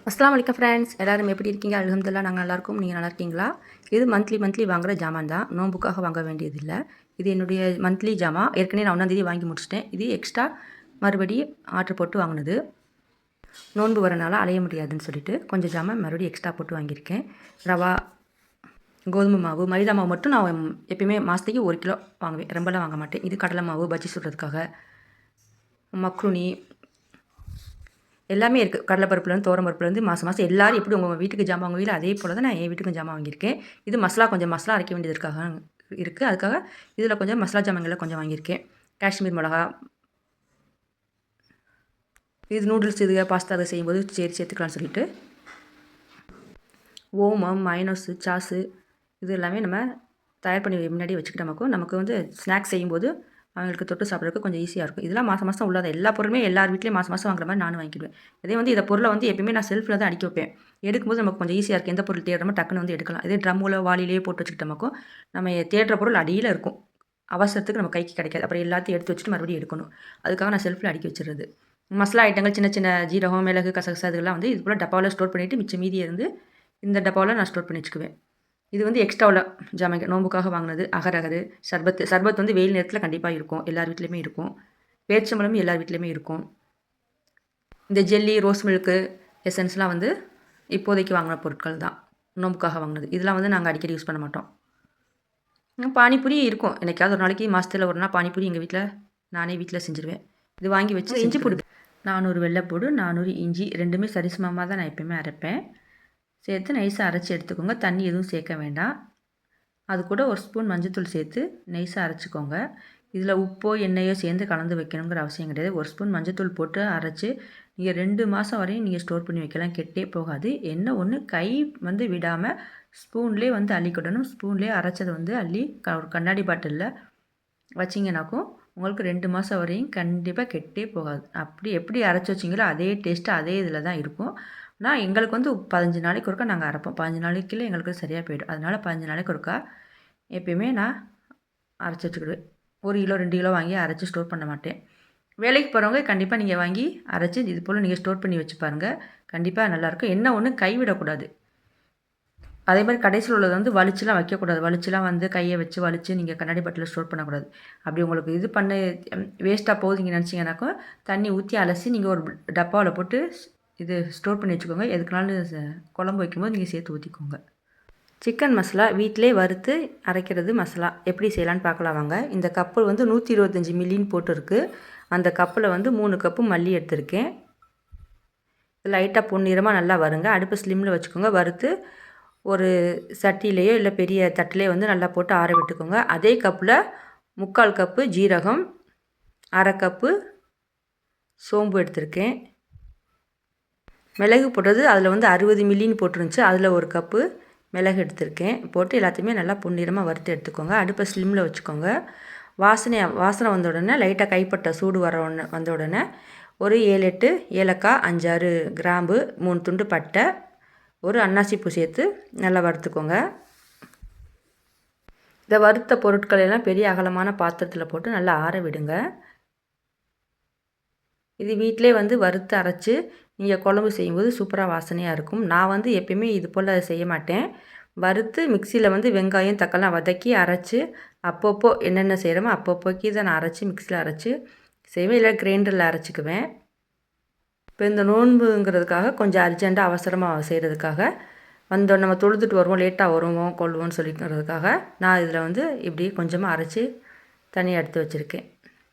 அஸ்ஸலாமு அலைக்கும் ஃப்ரெண்ட்ஸ், எல்லோரும் எப்படி இருக்கீங்க? அல்ஹம்துலில்லாஹ் நாங்கள் நல்லாயிருக்கோம். நீங்கள் நல்லா இருக்கீங்களா? இது மந்த்லி வாங்குகிற ஜாமான் தான், நோம்புக்காக வாங்க வேண்டியதில்லை. இது என்னுடைய மந்த்லி ஜாமான். ஏற்கனவே நான் 1ஆம் தேதி வாங்கி முடிச்சிட்டேன். இது எக்ஸ்ட்ரா மறுபடியும் ஆர்டர் போட்டு வாங்கினது. நோன்பு வரனால அலைய முடியாதுன்னு சொல்லிட்டு கொஞ்சம் ஜாமான் மறுபடியும் எக்ஸ்ட்ரா போட்டு வாங்கியிருக்கேன். ரவா, கோதுமை மாவு, மைதா மாவு மட்டும் நான் எப்பயுமே மாதத்துக்கு 1 கிலோ வாங்குவேன், ரொம்பலாம் வாங்க மாட்டேன். இது கடலை மாவு பஜ்ஜி சுடுறதுக்காக, மக்ருனி எல்லாமே இருக்குது. கடலைப்பருப்புலேருந்து துவரம்பருப்புலேருந்து மாதம் எல்லோரும் எப்படி உங்கள் வீட்டுக்கு ஜாமான் வாங்குவீங்களோ அதே போல் தான் நான் என் வீட்டுக்கும் ஜாமான் வாங்கியிருக்கேன். இது கொஞ்சம் மசாலா அரைக்க வேண்டியதுக்காக இருக்குது. அதுக்காக இதில் கொஞ்சம் மசாலா ஜாமான்களை கொஞ்சம் வாங்கியிருக்கேன். காஷ்மீர் மிளகா, இது நூடுல்ஸ் இது பாஸ்தா அதை செய்யும்போது சேர்த்துக்கலாம்னு சொல்லிட்டு ஓமம், மைனோஸு, சாஸு இது எல்லாமே நம்ம தயார் பண்ணி முன்னாடியே வச்சுக்கிட்டோமாக்கும் நமக்கு வந்து ஸ்நாக்ஸ் செய்யும்போது அவங்களுக்கு தொட்டு சாப்பிட்றதுக்கு கொஞ்சம் ஈஸியாக இருக்கும். இதெல்லாம் மாதம் உள்ளாத எல்லா பொருளுமே எல்லார் வீட்லேயும் மாதம் வாங்குற மாதிரி நானும் வாங்கிடுவேன். இதே வந்து இந்த பொருளை வந்து எப்பயுமே நான் செல்ஃபில் தான் அடுக்கி வைப்பேன். எடுக்கும்போது நமக்கு கொஞ்சம் ஈஸியாக இருக்குது. எந்த பொருள் தேடுறோமோ டக்குன்னு வந்து எடுக்கலாம். இதே ட்ரம்மில் வாளிலேயே போட்டு வச்சுக்கிட்டோமாக்கும் நம்ம தேடுற பொருள் அடியில் இருக்கும். அவசரத்துக்கு நம்ம கைக்கு கிடைக்காது. அப்புறம் எல்லாத்தையும் எடுத்து வச்சுட்டு மறுபடியும் எடுக்கணும். அதுக்காக நான் செல்ஃபில் அடுக்கி வச்சுருது. மசாலா ஐட்டங்கள் சின்ன சின்ன ஜீரகம், மிளகு, கசகசா இதெல்லாம் வந்து இது போல் டப்பாவில் ஸ்டோர் பண்ணிவிட்டு மிச்சம் மீதியை இருந்து இந்த டப்பாவில் நான் ஸ்டோர் பண்ணி வச்சுக்குவேன். இது வந்து எக்ஸ்ட்ராவில் ஜாமான் நோம்புக்காக வாங்கினது. அகரகரு, சர்பத் வந்து வெயில் நேரத்தில் கண்டிப்பாக இருக்கும், எல்லார் வீட்லேயுமே இருக்கும். பேரிச்சம்பழமும் எல்லார் வீட்லேயுமே இருக்கும். இந்த ஜெல்லி, ரோஸ் மில்க்கு, எசன்ஸ்லாம் வந்து இப்போதைக்கு வாங்கின பொருட்கள் தான், நோம்புக்காக வாங்கினது. இதெல்லாம் வந்து நாங்கள் அடிக்கடி யூஸ் பண்ண மாட்டோம். பானிபூரி இருக்கும், என்னைக்காவது ஒரு நாளைக்கு மாதத்தில் ஒரு நாள் பானிபூரி எங்கள் வீட்டில் நானே வீட்டில் செஞ்சுருவேன். இது வாங்கி வச்சு இஞ்சி பூடு 400 வெள்ளைப்பூடு, 400 இஞ்சி, ரெண்டுமே சரிசமமாக தான் நான் எப்போயுமே அரைப்பேன். சேர்த்து நைஸாக அரைச்சி எடுத்துக்கோங்க. தண்ணி எதுவும் சேர்க்க வேண்டாம். அது கூட 1 ஸ்பூன் மஞ்சள்தூள் சேர்த்து நைஸாக அரைச்சிக்கோங்க. இதில் உப்போ எண்ணெயோ சேர்ந்து கலந்து வைக்கணுங்கிற அவசியம் கிடையாது. 1 ஸ்பூன் மஞ்சள்தூள் போட்டு அரைச்சி நீங்கள் 2 மாதம் வரையும் நீங்கள் ஸ்டோர் பண்ணி வைக்கலாம், கெட்டே போகாது. என்ன ஒன்று, கை வந்து விடாமல் ஸ்பூன்லேயே வந்து அள்ளிக்கிடணும். ஸ்பூன்லேயே அரைச்சதை வந்து அள்ளி ஒரு கண்ணாடி பாட்டிலில் வச்சிங்கனாக்கும் உங்களுக்கு 2 மாதம் வரையும் கண்டிப்பாக கெட்டே போகாது. அப்படி எப்படி அரைச்சி வச்சிங்களோ அதே டேஸ்ட்டு அதே இதில் தான் இருக்கும். ஆனால் எங்களுக்கு வந்து 15 நாளைக்கு ஒருக்கா நாங்கள் அரைப்போம். 15 நாளைக்குள்ளே எங்களுக்கு சரியாக போயிடும். அதனால் 15 நாளைக்கு ஒருக்கா எப்பயுமே நான் அரைச்சி வச்சுக்கிடுவேன். 1 கிலோ 2 கிலோ வாங்கி அரைச்சி ஸ்டோர் பண்ண மாட்டேன். வேலைக்கு போகிறவங்க கண்டிப்பாக நீங்கள் வாங்கி அரைச்சி இது போல் நீங்கள் ஸ்டோர் பண்ணி வச்சு பாருங்கள், கண்டிப்பாக நல்லாயிருக்கும். என்ன ஒன்று, கைவிடக்கூடாது. அதே மாதிரி கடைசியில் உள்ளது வந்து வலிச்சுலாம் வைக்கக்கூடாது. வலிச்சுலாம் வந்து கையை வச்சு வலிச்சு நீங்கள் கண்ணாடி பாட்டிலில் ஸ்டோர் பண்ணக்கூடாது. அப்படி உங்களுக்கு இது பண்ண வேஸ்ட்டாக போகுது நீங்கள் நினச்சிங்கனாக்கா தண்ணி ஊற்றி அலசி நீங்கள் ஒரு டப்பாவில் போட்டு இது ஸ்டோர் பண்ணி வச்சுக்கோங்க. எதுக்குனாலும் குழம்பு வைக்கும்போது நீங்கள் சேர்த்து ஊற்றிக்கோங்க. சிக்கன் மசாலா வீட்டிலே வறுத்து அரைக்கிறது மசாலா எப்படி செய்யலான்னு பார்க்கலாம் வாங்க. இந்த கப்பு வந்து 125 மில்லின்னு போட்டுருக்கு. அந்த கப்பில் வந்து 3 கப்பு மல்லி எடுத்திருக்கேன். லைட்டாக பொன்னிறமாக நல்லா வருங்க. அடுப்பு ஸ்லிம்மில் வச்சுக்கோங்க. வறுத்து ஒரு சட்டிலேயோ இல்லை பெரிய தட்டிலே வந்து நல்லா போட்டு ஆற விட்டுக்கோங்க. அதே கப்பில் 3/4 கப்பு ஜீரகம், 1/2 கப்பு சோம்பு எடுத்திருக்கேன். மிளகு போட்டது அதில் வந்து 60 மில்லின்னு போட்டுருந்துச்சு. அதில் 1 கப்பு மிளகு எடுத்திருக்கேன். போட்டு எல்லாத்தையுமே நல்லா பொன்னிறமாக வறுத்து எடுத்துக்கோங்க. அடுப்பை ஸ்லிம்மில் வச்சுக்கோங்க. வாசனை வந்த உடனே லைட்டாக கைப்பட்ட சூடு வந்த உடனே ஒரு 7-8 ஏலக்காய், 5-6 கிராம்பு, 3 துண்டு பட்டை, ஒரு அன்னாசிப்பூ சேர்த்து நல்லா வறுத்துக்கோங்க. இந்த வறுத்த பொருட்களெல்லாம் பெரிய அகலமான பாத்திரத்தில் போட்டு நல்லா ஆற விடுங்க. இது வீட்டிலே வந்து வறுத்து அரைச்சி நீங்கள் குழம்பு செய்யும்போது சூப்பராக வாசனையாக இருக்கும். நான் வந்து எப்பயுமே இது போல் செய்ய மாட்டேன். வறுத்து மிக்சியில் வந்து வெங்காயம், தக்காளிலாம் வதக்கி அரைச்சி அப்பப்போ என்னென்ன செய்கிறோமோ அப்பப்போக்கி தான் நான் அரைச்சி மிக்சியில் அரைச்சி செய்வேன், இல்லை கிரைண்டரில் அரைச்சிக்குவேன். இப்போ இந்த நோன்புங்கிறதுக்காக கொஞ்சம் அர்ஜெண்ட்டாக அவசரமாக செய்கிறதுக்காக வந்தோம், நம்ம தொழுதுட்டு வருவோம், லேட்டாக வருவோம் கொள்வோம்னு சொல்லிக்கிறதுக்காக நான் இதில் வந்து இப்படி கொஞ்சமாக அரைச்சி தனியாக எடுத்து வச்சுருக்கேன்.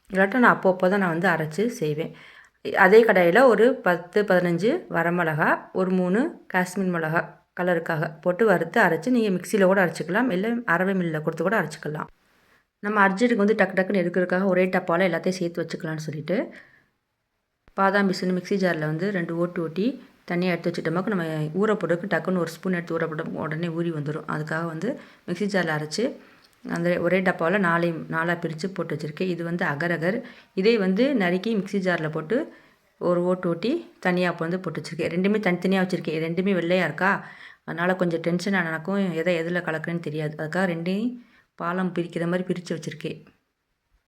இல்லாட்டும் நான் அப்பப்போ தான் நான் வந்து அரைச்சி செய்வேன். அதே கடாயில் ஒரு 10-15 வரமிளகா, ஒரு 3 காஷ்மீர் மிளகா கலருக்காக போட்டு வறுத்து அரைச்சி நீங்கள் மிக்சியில் கூட அரைச்சிக்கலாம், இல்லை அரவை மில்லில் கொடுத்து கூட அரைச்சிக்கலாம். நம்ம அர்ஜென்ட்டுக்கு வந்து டக்குன்னு எடுக்கிறதுக்காக ஒரே டப்பாவில் எல்லாத்தையும் சேர்த்து வச்சுக்கலான்னு சொல்லிவிட்டு பாதாம் பிசின்னு மிக்சி ஜாரில் வந்து 2 ஓட்டு ஓட்டி தனியாக எடுத்து வச்சுட்டோமாக்கு நம்ம ஊற போடுறதுக்கு டக்குன்னு 1 ஸ்பூன் எடுத்து ஊற போட்டு உடனே ஊறி வந்துடும். அதுக்காக வந்து மிக்சி ஜாரில் அரைச்சி அந்த ஒரே டப்பாவில் 4 பிரித்து போட்டு வச்சுருக்கேன். இது வந்து அகரகர். இதே வந்து நறுக்கி மிக்சி ஜாரில் போட்டு ஒரு ஓட்டு ஓட்டி தனியாக அப்போ வந்து போட்டு வச்சுருக்கேன். ரெண்டுமே தனித்தனியாக வச்சுருக்கேன். ரெண்டுமே வெள்ளையாக இருக்கா, அதனால் கொஞ்சம் டென்ஷன் எனக்கும் எதில் கலக்குறேன்னு தெரியாது. அதுக்காக ரெண்டையும் பாலம் பிரிக்கிற மாதிரி பிரித்து வச்சுருக்கேன்.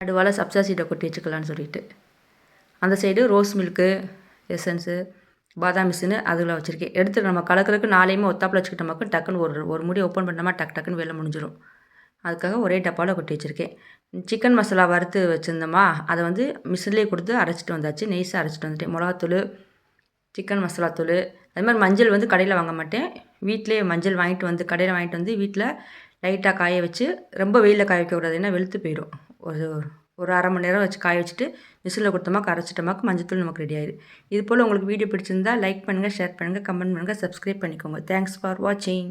நடுவால் சப்ஸா சீட்டை கொட்டி வச்சுக்கலான்னு சொல்லிட்டு அந்த சைடு ரோஸ் மில்க்கு எசன்ஸு, பாதாம் மிஷினு அதில் வச்சுருக்கேன். எடுத்து நம்ம கலக்கிறதுக்கு 4யுமே ஒத்தாப்பில் வச்சுக்கிட்டோமாக்கும் டக்குன்னு ஒரு மூடி ஓப்பன் பண்ணோமா டக்குன்னு வேலை முடிஞ்சிடும். அதுக்காக ஒரே டப்பாவில் கொட்டி வச்சுருக்கேன். சிக்கன் மசாலா வறுத்து வச்சுருந்தோமா அதை வந்து மிஷின்லேயே கொடுத்து அரைச்சிட்டு வந்தாச்சு. நெய்ஸாக அரைச்சிட்டு வந்துட்டேன். மிளகாத்தூள், சிக்கன் மசாலா தூள், அது மாதிரி மஞ்சள் வந்து கடையில் வாங்க மாட்டேன். வீட்டிலேயே மஞ்சள் வாங்கிட்டு வந்து கடையில் வாங்கிட்டு வந்து வீட்டில் லைட்டாக காய வச்சு, ரொம்ப வெயிலில் காய வைக்கக்கூடாது, ஏன்னா வெளுத்து போயிடும். ஒரு ஒரு அரை மணி நேரம் வச்சு காய வச்சுட்டு மிஷினில் கொடுத்தோமாக்கு அரைச்சிட்டோமாக்கு மஞ்சத்தூள் நமக்கு ரெடி ஆயிடும். இது போல் உங்களுக்கு வீடியோ பிடிச்சிருந்தா லைக் பண்ணுங்கள், ஷேர் பண்ணுங்கள், கமெண்ட் பண்ணுங்கள், சப்ஸ்கிரைப் பண்ணிக்கோங்க. தேங்க்ஸ் ஃபார் வாட்சிங்.